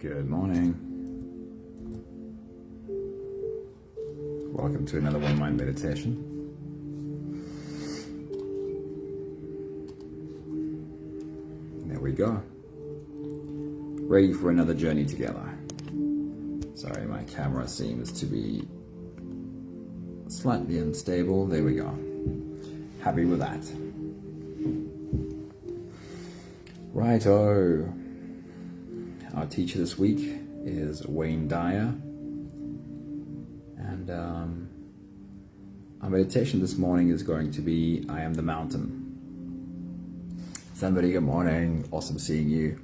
Good morning. Welcome to another One Mind meditation. There we go. Ready for another journey together. Sorry, my camera seems to be slightly unstable. There we go. Happy with that. Righto. Our teacher this week is Wayne Dyer. And our meditation this morning is going to be I Am the Mountain. Somebody, good morning. Awesome seeing you.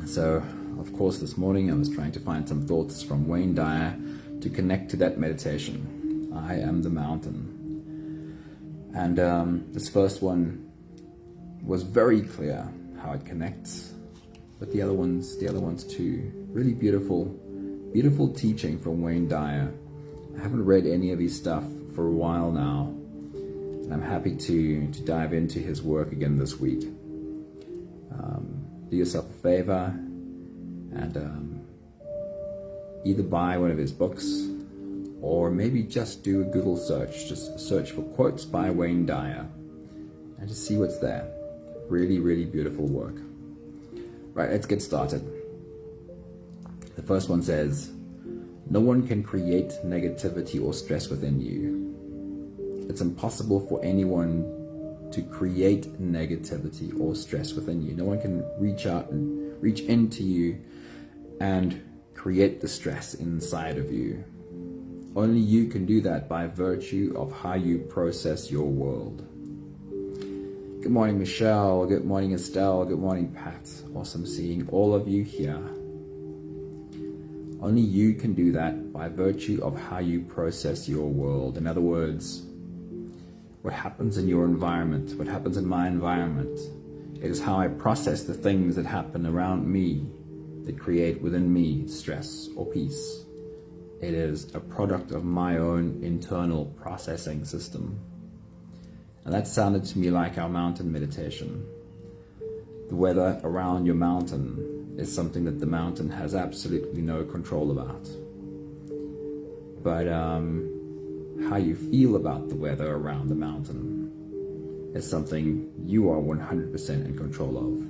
So, of course, this morning I was trying to find some thoughts from Wayne Dyer to connect to that meditation. I am the mountain. And this first one was very clear how it connects with the other ones too. Really beautiful teaching from Wayne Dyer. I haven't read any of his stuff for a while now, and I'm happy to dive into his work again this week. Do yourself a favor and either buy one of his books or maybe just do a Google search. Just search for quotes by Wayne Dyer and just see what's there. Really beautiful work. Right, let's get started. The first one says, no one can create negativity or stress within you. It's impossible for anyone to create negativity or stress within you. No one can reach out and reach into you and create the stress inside of you. Only you can do that by virtue of how you process your world. Good morning, Michelle. Good morning, Estelle. Good morning, Pat. Awesome seeing all of you here. Only you can do that by virtue of how you process your world. In other words, what happens in your environment, what happens in my environment, is how I process the things that happen around me that create within me stress or peace. It is a product of my own internal processing system. And that sounded to me like our mountain meditation. The weather around your mountain is something that the mountain has absolutely no control about. But how you feel about the weather around the mountain is something you are 100% in control of.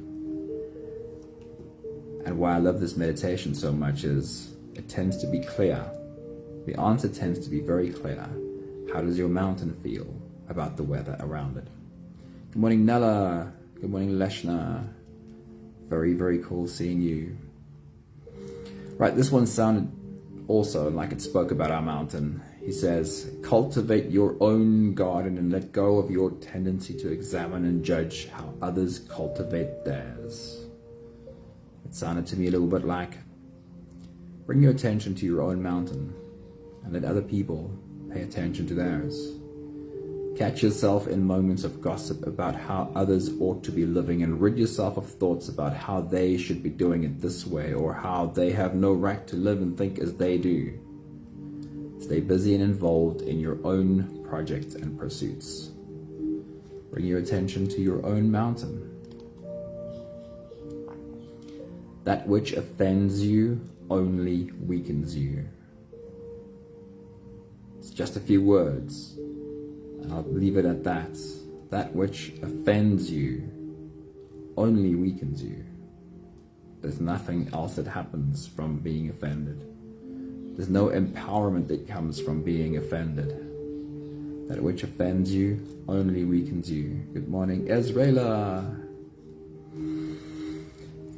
And why I love this meditation so much is it tends to be clear. The answer tends to be very clear. How does your mountain feel about the weather around it? Good morning, Nella. Good morning, Leshna. Very cool seeing you. Right, this one sounded also like it spoke about our mountain. He says, cultivate your own garden and let go of your tendency to examine and judge how others cultivate theirs. It sounded to me a little bit like, bring your attention to your own mountain and let other people pay attention to theirs. Catch yourself in moments of gossip about how others ought to be living and rid yourself of thoughts about how they should be doing it this way or how they have no right to live and think as they do. Stay busy and involved in your own projects and pursuits. Bring your attention to your own mountain. That which offends you only weakens you. It's just a few words. And I'll leave it at that. That which offends you only weakens you. There's nothing else that happens from being offended. There's no empowerment that comes from being offended. That which offends you only weakens you. Good morning, Ezreela.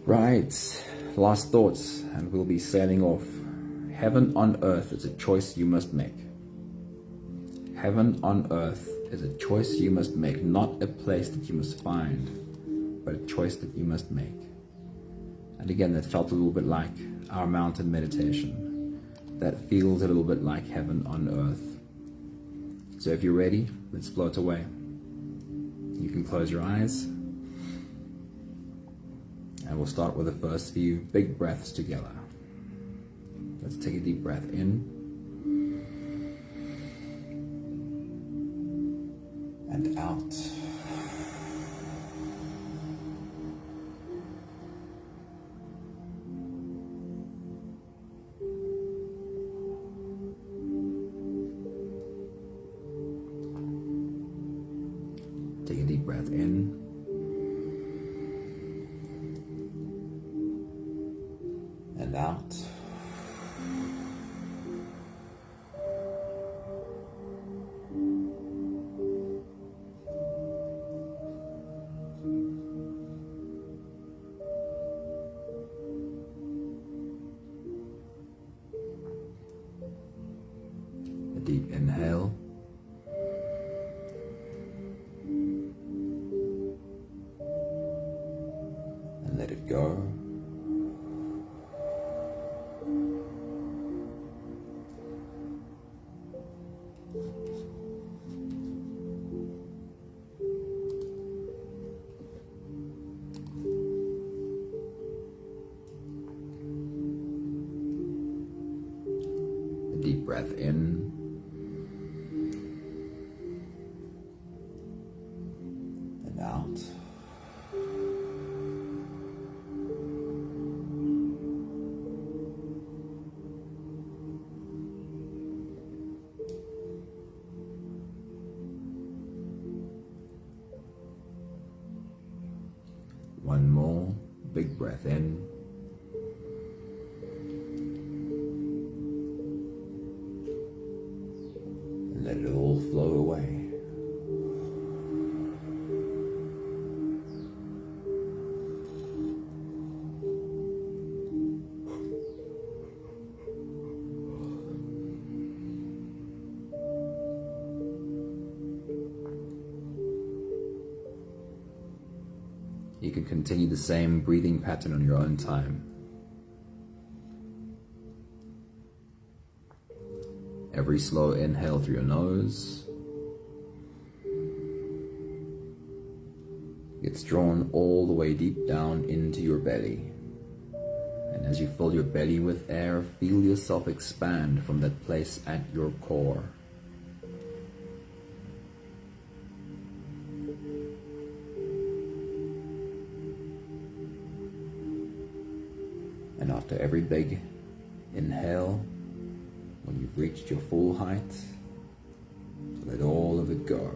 Right, last thoughts, and we'll be sailing off. Heaven on earth is a choice you must make. Heaven on earth is a choice you must make, not a place that you must find, but a choice that you must make. And again, that felt a little bit like our mountain meditation. That feels a little bit like heaven on earth. So if you're ready, let's float away. You can close your eyes. And we'll start with the first few big breaths together. Let's take a deep breath in. And out. And out. deep breath in. And out. A deep inhale. And let it go. A deep breath in. And out. One more big breath in. And let it all flow away. You can continue the same breathing pattern on your own time. Every slow inhale through your nose gets drawn all the way deep down into your belly. And as you fill your belly with air, feel yourself expand from that place at your core. And after every big inhale, when you've reached your full height, let all of it go.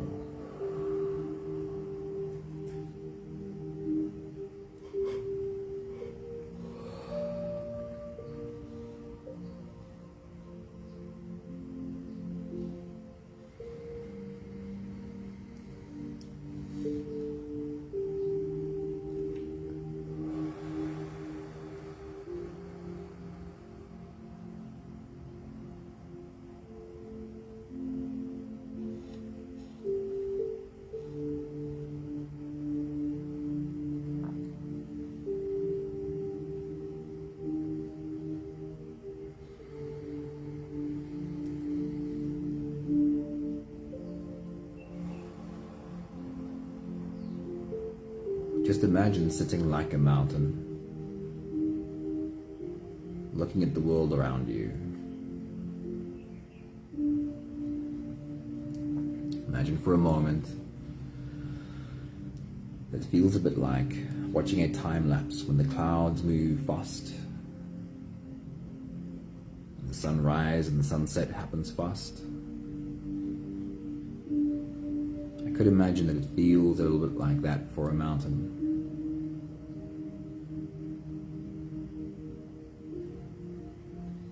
Just imagine sitting like a mountain, looking at the world around you. Imagine for a moment that it feels a bit like watching a time lapse when the clouds move fast. The sunrise and the sunset happens fast. I could imagine that it feels a little bit like that for a mountain.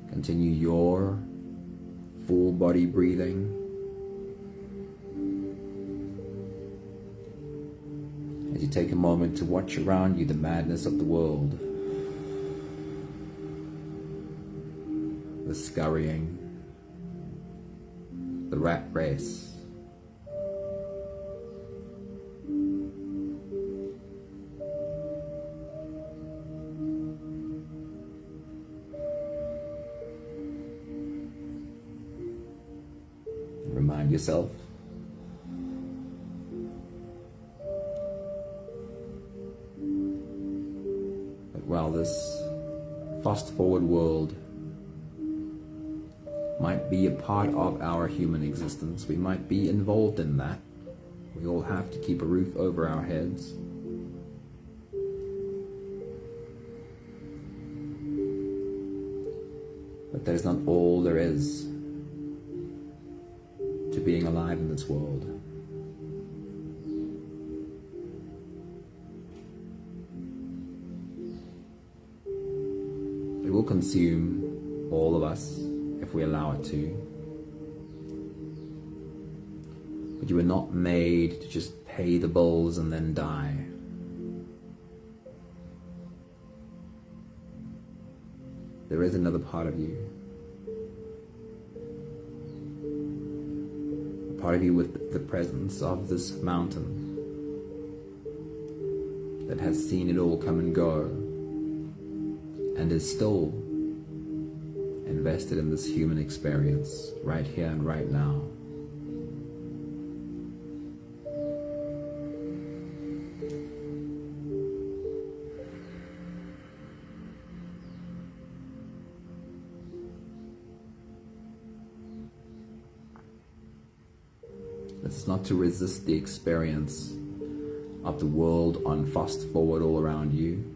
Continue your full body breathing. As you take a moment to watch around you the madness of the world, the scurrying, the rat race, remind yourself that while this fast-forward world might be a part of our human existence, we might be involved in that. We all have to keep a roof over our heads. But that is not all there is to being alive in this world. will consume all of us if we allow it to. But you were not made to just pay the bills and then die. There is another part of you. A part of you with the presence of this mountain that has seen it all come and go and is still invested in this human experience right here and right now. It's not to resist the experience of the world on fast forward all around you.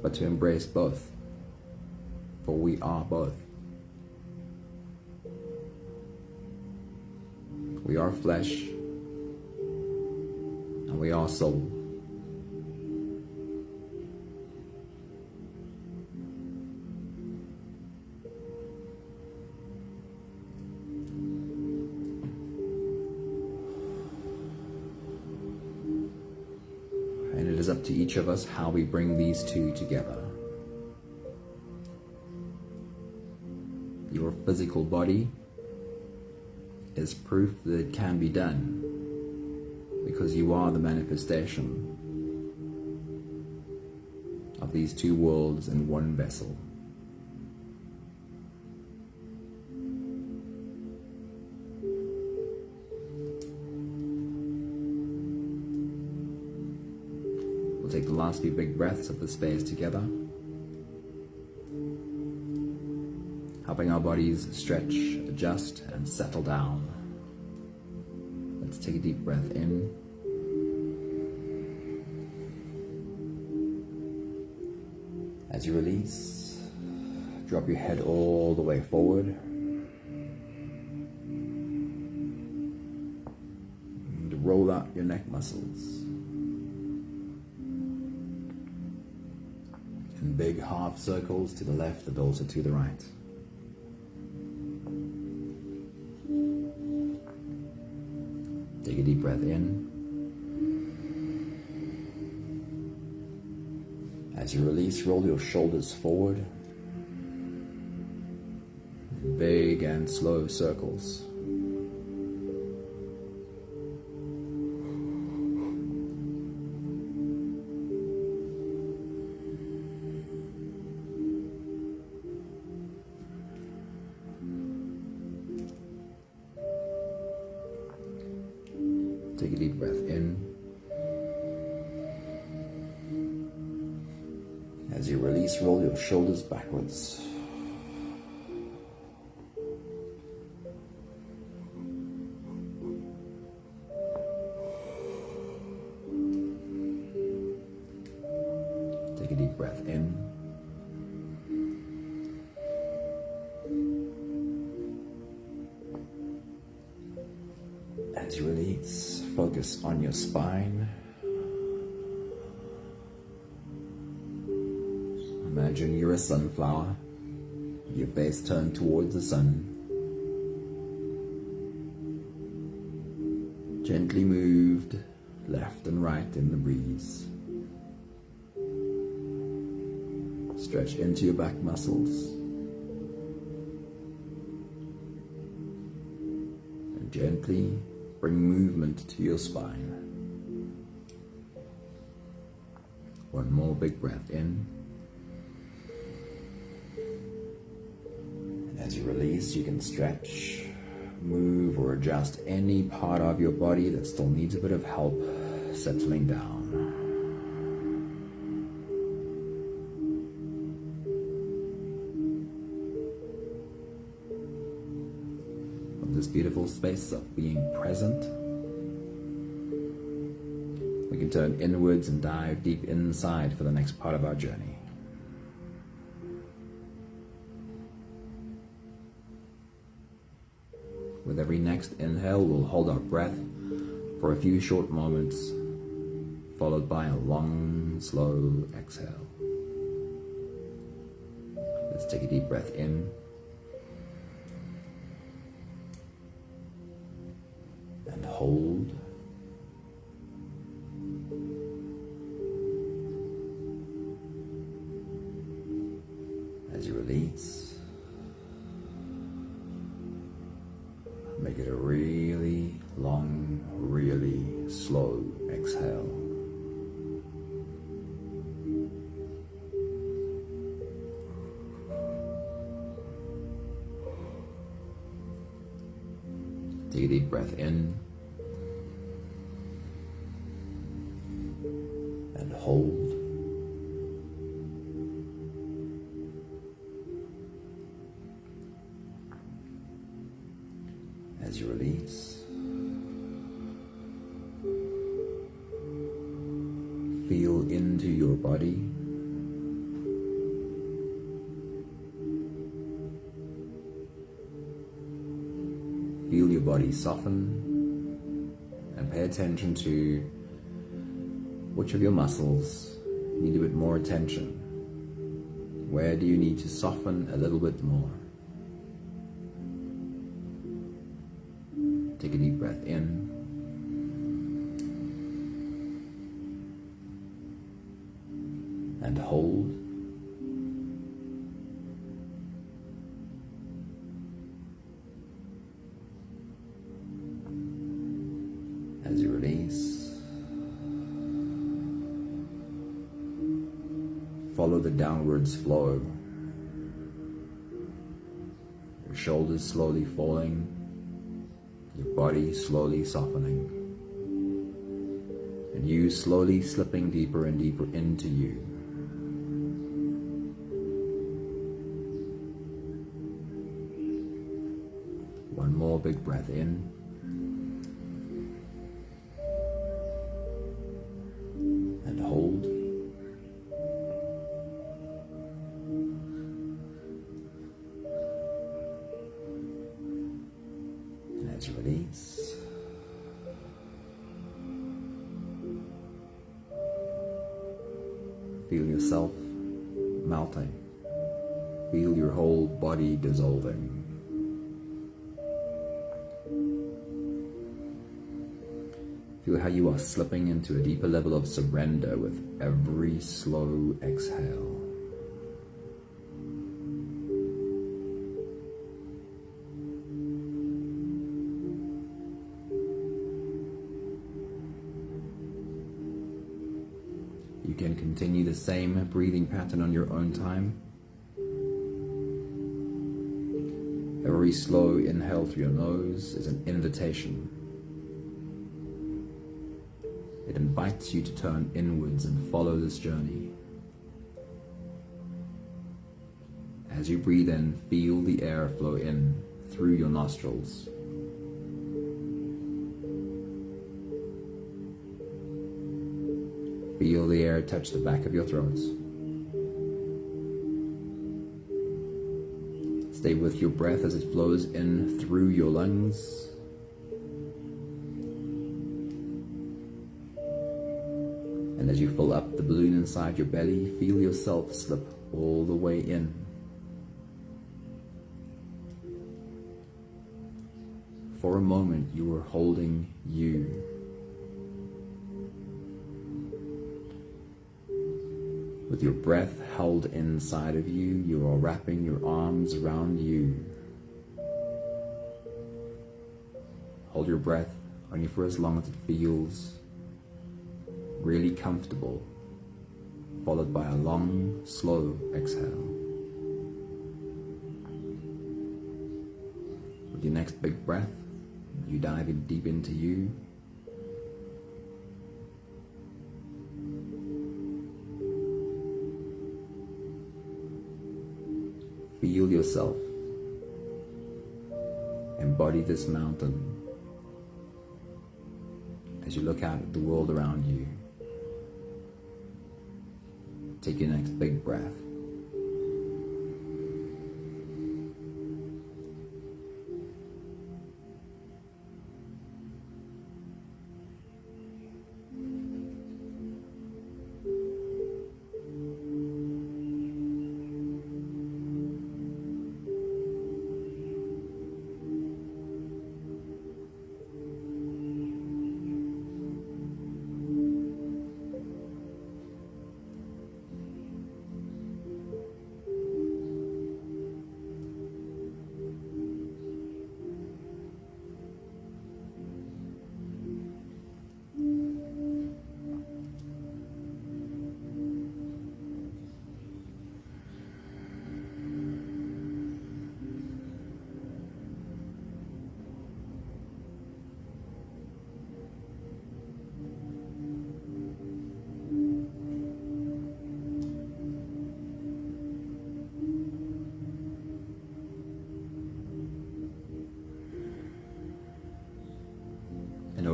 But to embrace both, for we are both. We are flesh and we are soul. And it is up to each of us how we bring these two together. Your physical body is proof that it can be done, because you are the manifestation of these two worlds in one vessel. We'll take the last few big breaths of the space together, helping our bodies stretch, adjust, and settle down. Let's take a deep breath in. As you release, drop your head all the way forward. And roll out your neck muscles. And big half circles to the left and also to the right. Take a deep breath in. As you release, roll your shoulders forward. Big and slow circles. Take a deep breath in. As you release, roll your shoulders backwards. Take a deep breath in. As you release, focus on your spine. Imagine you're a sunflower, your face turned towards the sun. Gently moved left and right in the breeze. Stretch into your back muscles. And gently bring movement to your spine. One more big breath in. As you release, you can stretch, move, or adjust any part of your body that still needs a bit of help settling down. From this beautiful space of being present, we can turn inwards and dive deep inside for the next part of our journey. With every next inhale, we'll hold our breath for a few short moments, followed by a long, slow exhale. Let's take a deep breath in. And hold. As you release, make it a really long, really slow exhale. Take a deep breath in and hold. As you release, feel into your body. Feel your body soften and pay attention to which of your muscles need a bit more attention. Where do you need to soften a little bit more? Take a deep breath in and hold. As you release, follow the downwards flow. Your shoulders slowly falling, your body slowly softening, and you slowly slipping deeper and deeper into you. One more big breath in. And hold. And as you release, feel yourself melting. Feel your whole body dissolving. Feel how you are slipping into a deeper level of surrender with every slow exhale. You can continue the same breathing pattern on your own time. Every slow inhale through your nose is an invitation. It invites you to turn inwards and follow this journey. As you breathe in, feel the air flow in through your nostrils. Feel the air touch the back of your throat. Stay with your breath as it flows in through your lungs. And as you fill up the balloon inside your belly, feel yourself slip all the way in. For a moment, you were holding you. With your breath held inside of you, you are wrapping your arms around you. Hold your breath only for as long as it feels really comfortable, followed by a long, slow exhale. With your next big breath, you dive in deep into you. Feel yourself. Embody this mountain as you look out at the world around you. Take your next big breath.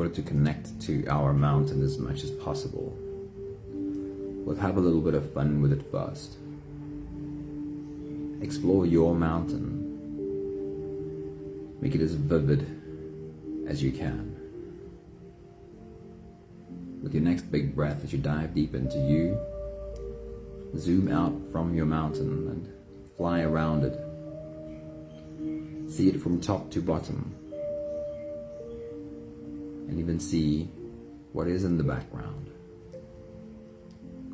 order to connect to our mountain as much as possible, we'll have a little bit of fun with it first. Explore your mountain. Make it as vivid as you can. With your next big breath, as you dive deep into you, zoom out from your mountain and fly around it. See it from top to bottom, and even see what is in the background.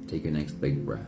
Take your next big breath.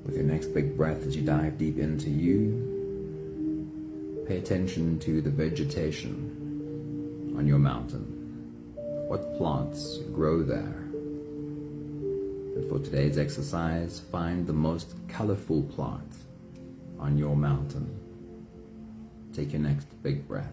With your next big breath, as you dive deep into you, pay attention to the vegetation on your mountain. What plants grow there? And for today's exercise, find the most colorful plant on your mountain. Take your next big breath.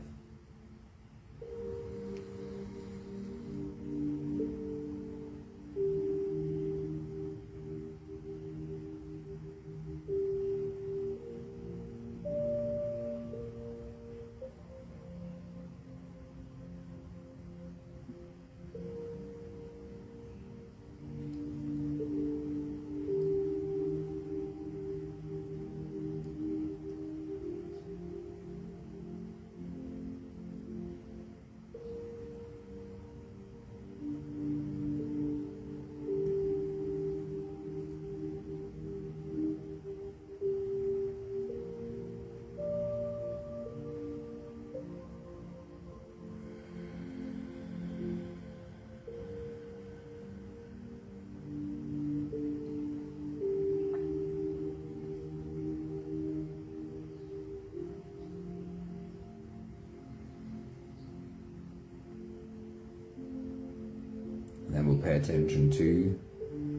Then we'll pay attention to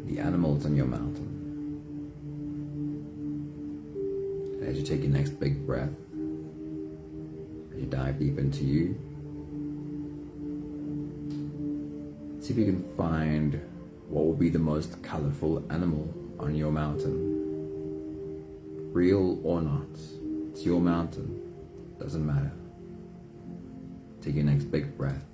the animals on your mountain. As you take your next big breath, as you dive deep into you, see if you can find what will be the most colorful animal on your mountain. Real or not, it's your mountain, doesn't matter. Take your next big breath.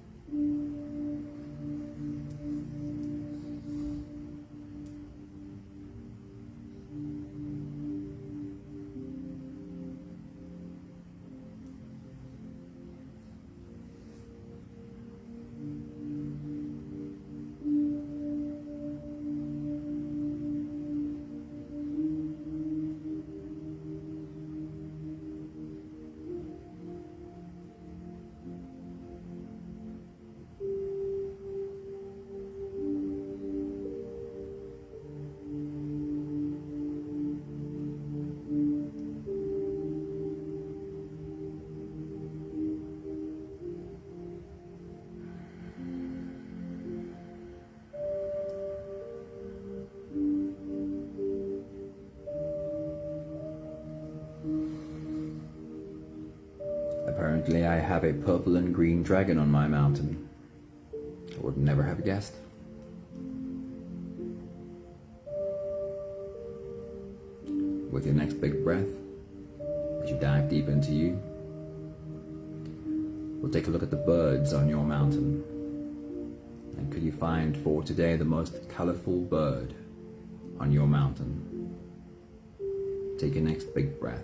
Apparently I have a purple and green dragon on my mountain. I would never have guessed. With your next big breath, as you dive deep into you, we'll take a look at the birds on your mountain. And could you find for today the most colorful bird on your mountain? Take your next big breath.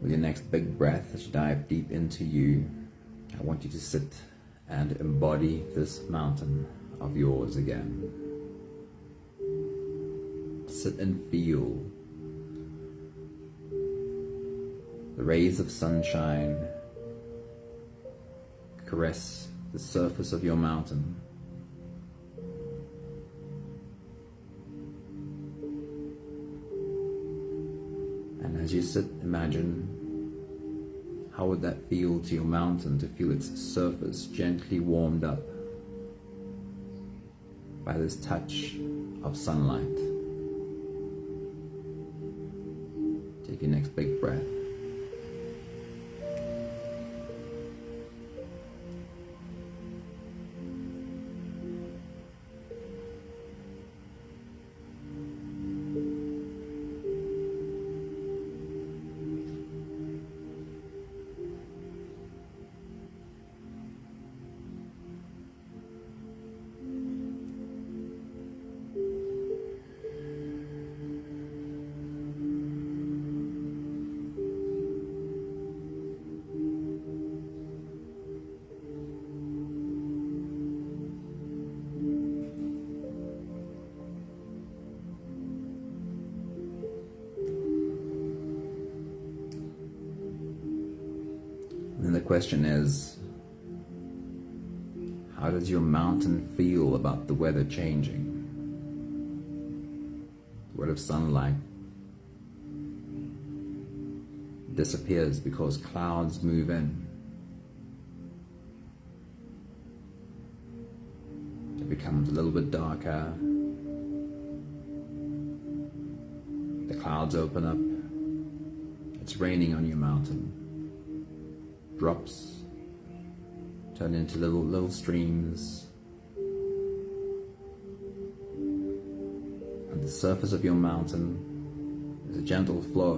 With your next big breath, as you dive deep into you, I want you to sit and embody this mountain of yours again. Sit and feel the rays of sunshine caress the surface of your mountain. And as you sit, imagine, how would that feel to your mountain to feel its surface gently warmed up by this touch of sunlight? Take your next big breath. And the question is, how does your mountain feel about the weather changing? What if sunlight disappears because clouds move in? It becomes a little bit darker. The clouds open up. It's raining on your mountain. Drops turn into little streams, and the surface of your mountain is a gentle flow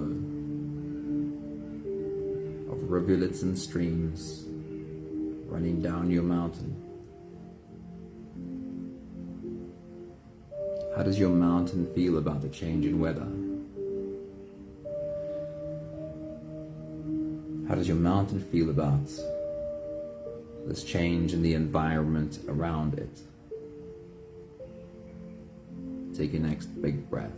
of rivulets and streams running down your mountain. How does your mountain feel about the change in weather? How does your mountain feel about this change in the environment around it? Take your next big breath.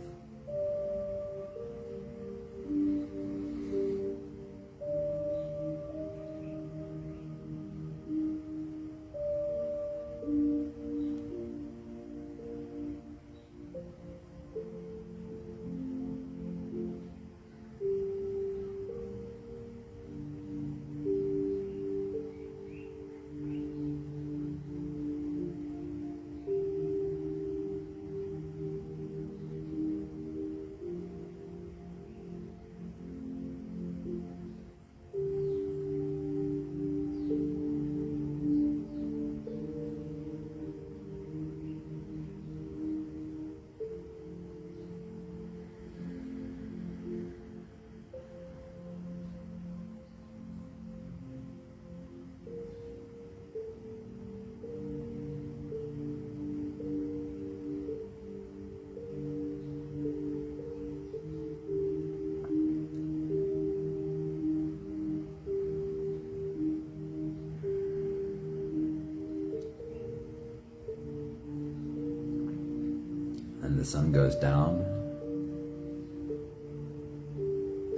And the sun goes down,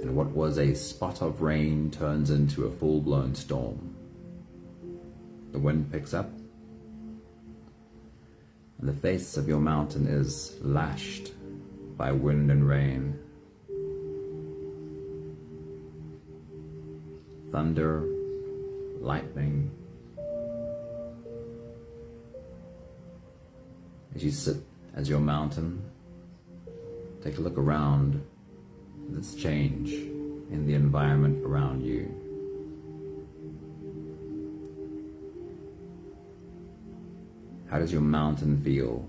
and what was a spot of rain turns into a full-blown storm. The wind picks up, and the face of your mountain is lashed by wind and rain. Thunder, lightning. As you sit as your mountain, take a look around at this change in the environment around you. How does your mountain feel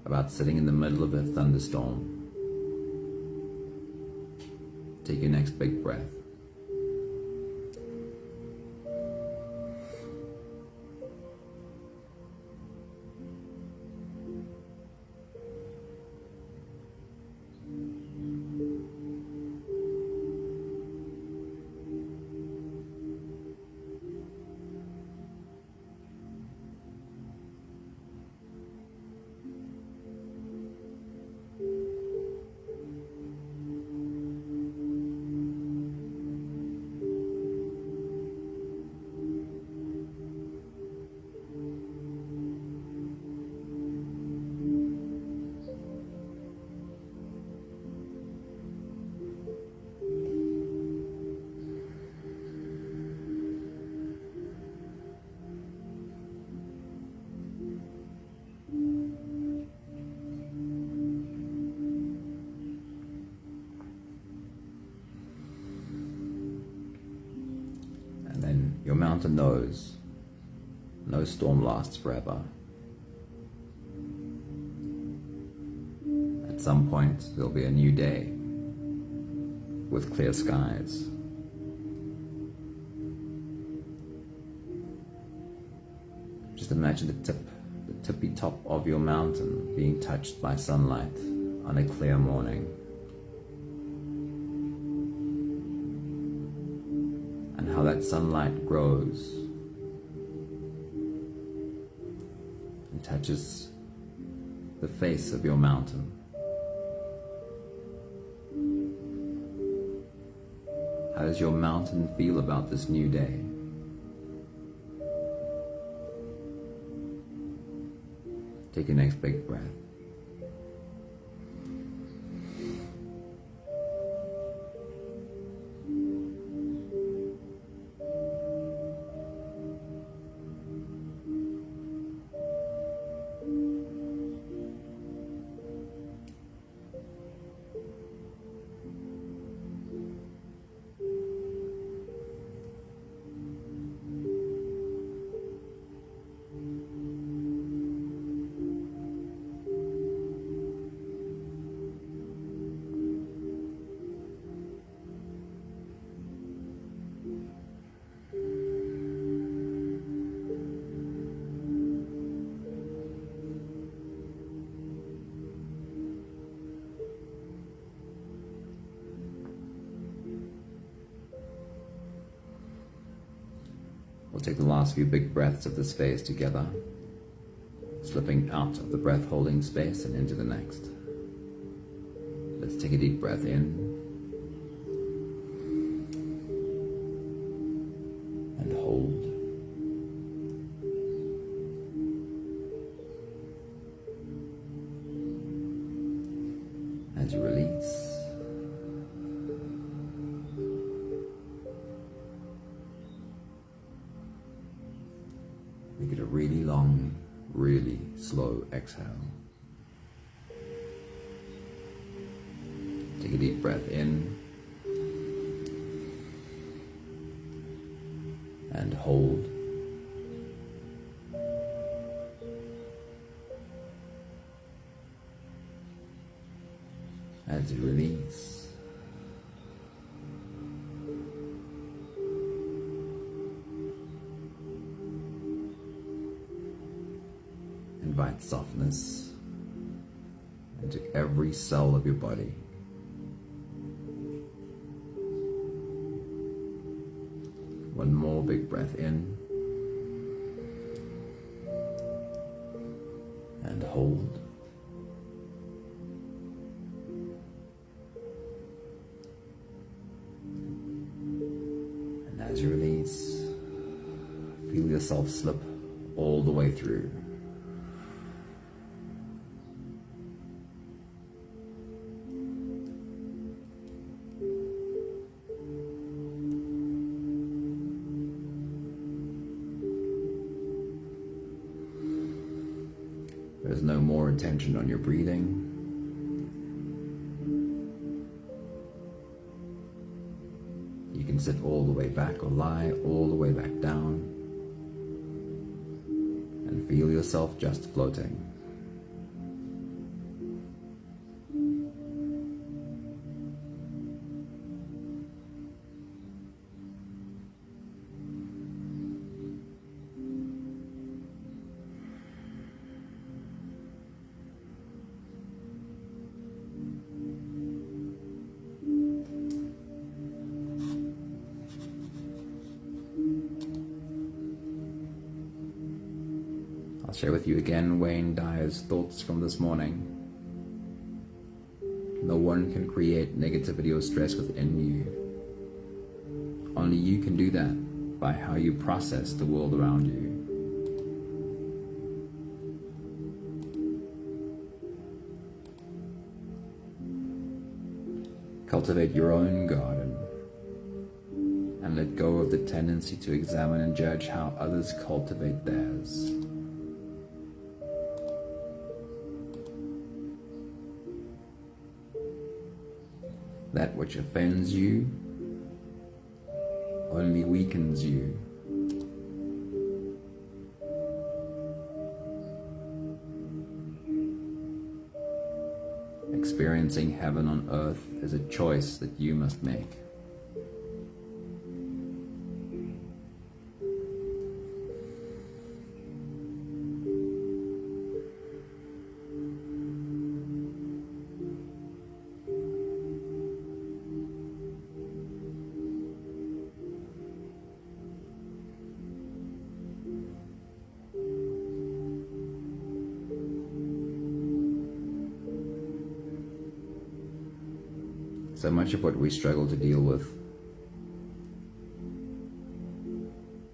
about sitting in the middle of a thunderstorm? Take your next big breath. Your mountain knows no storm lasts forever. At some point, there'll be a new day with clear skies. Just imagine the tippy top of your mountain being touched by sunlight on a clear morning. And how that sunlight grows and touches the face of your mountain. How does your mountain feel about this new day? Take your next big breath. We'll take the last few big breaths of this phase together, slipping out of the breath-holding space and into the next. Let's take a deep breath in and hold. As you release, make it a really long, really slow exhale. Take a deep breath in and hold. As you release, invite softness into every cell of your body. One more big breath in and hold. And as you release, feel yourself slip all the way through. There's no more attention on your breathing. You can sit all the way back or lie all the way back down and feel yourself just floating. I'll share with you again Wayne Dyer's thoughts from this morning. No one can create negativity or stress within you. Only you can do that by how you process the world around you. Cultivate your own garden and let go of the tendency to examine and judge how others cultivate theirs. That which offends you only weakens you. experiencing heaven on earth is a choice that you must make. So much of what we struggle to deal with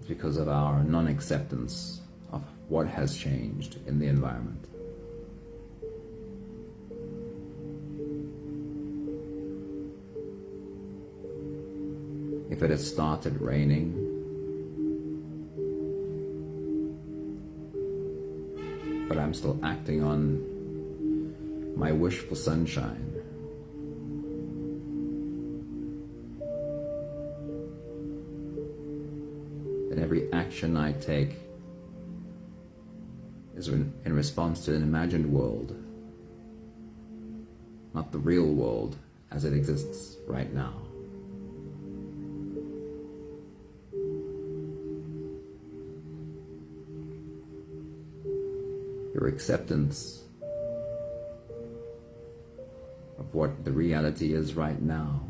is because of our non-acceptance of what has changed in the environment. If it had started raining, but I'm still acting on my wish for sunshine, and every action I take is in response to an imagined world, not the real world as it exists right now. Your acceptance of what the reality is right now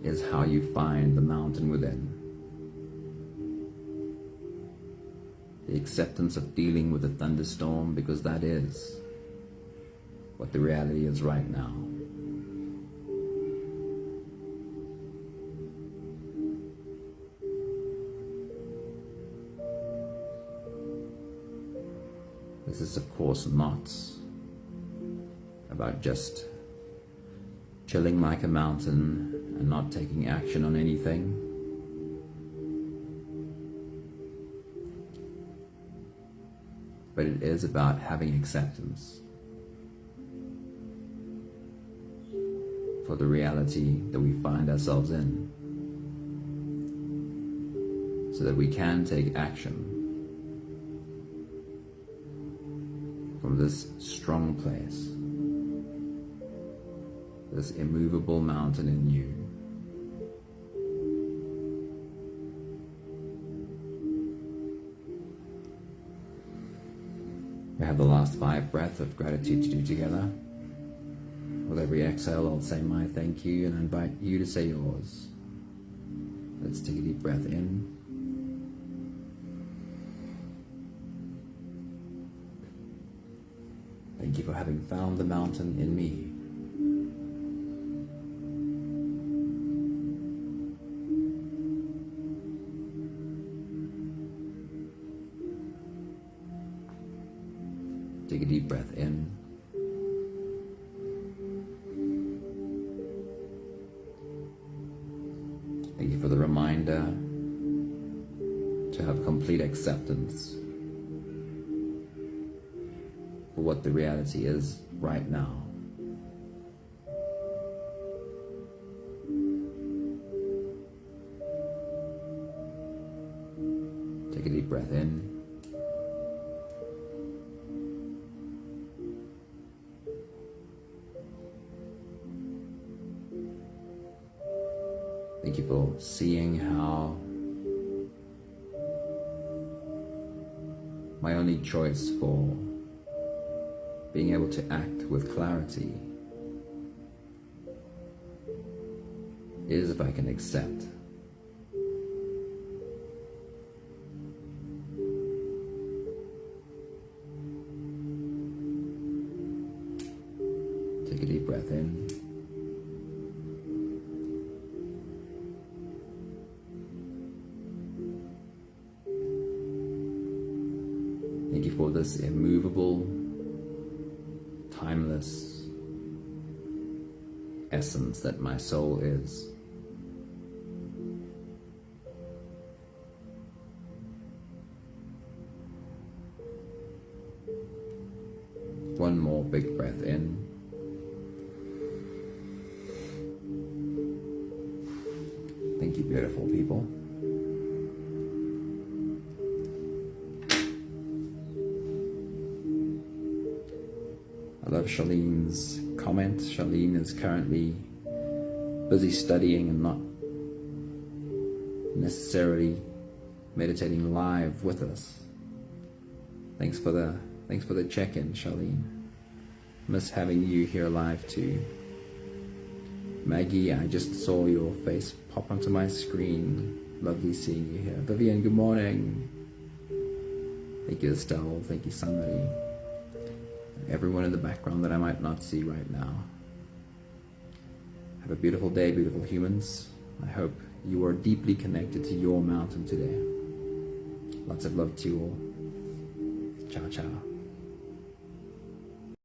is how you find the mountain within. The acceptance of dealing with a thunderstorm, because that is what the reality is right now. This is, of course, not about just chilling like a mountain and not taking action on anything. But it is about having acceptance for the reality that we find ourselves in, so that we can take action from this strong place, this immovable mountain in you. We have the last 5 breaths of gratitude to do together. With every exhale, I'll say my thank you and invite you to say yours. Let's take a deep breath in. Thank you for having found the mountain in me. Take a deep breath in. Thank you for the reminder to have complete acceptance for what the reality is right now. Take a deep breath in. Thank you for seeing how my only choice for being able to act with clarity is if I can accept. Take a deep breath in. Thank you for this immovable, timeless essence that my soul is. One more big breath in. Thank you, beautiful people. I love Charlene's comment. Charlene is currently busy studying and not necessarily meditating live with us. Thanks for the check-in, Charlene. Miss having you here live too. Maggie, I just saw your face pop onto my screen. Lovely seeing you here. Vivian, good morning. Thank you, Estelle. Thank you, somebody. Everyone in the background that I might not see right now. Have a beautiful day, beautiful humans. I hope you are deeply connected to your mountain today. Lots of love to you all. Ciao, ciao.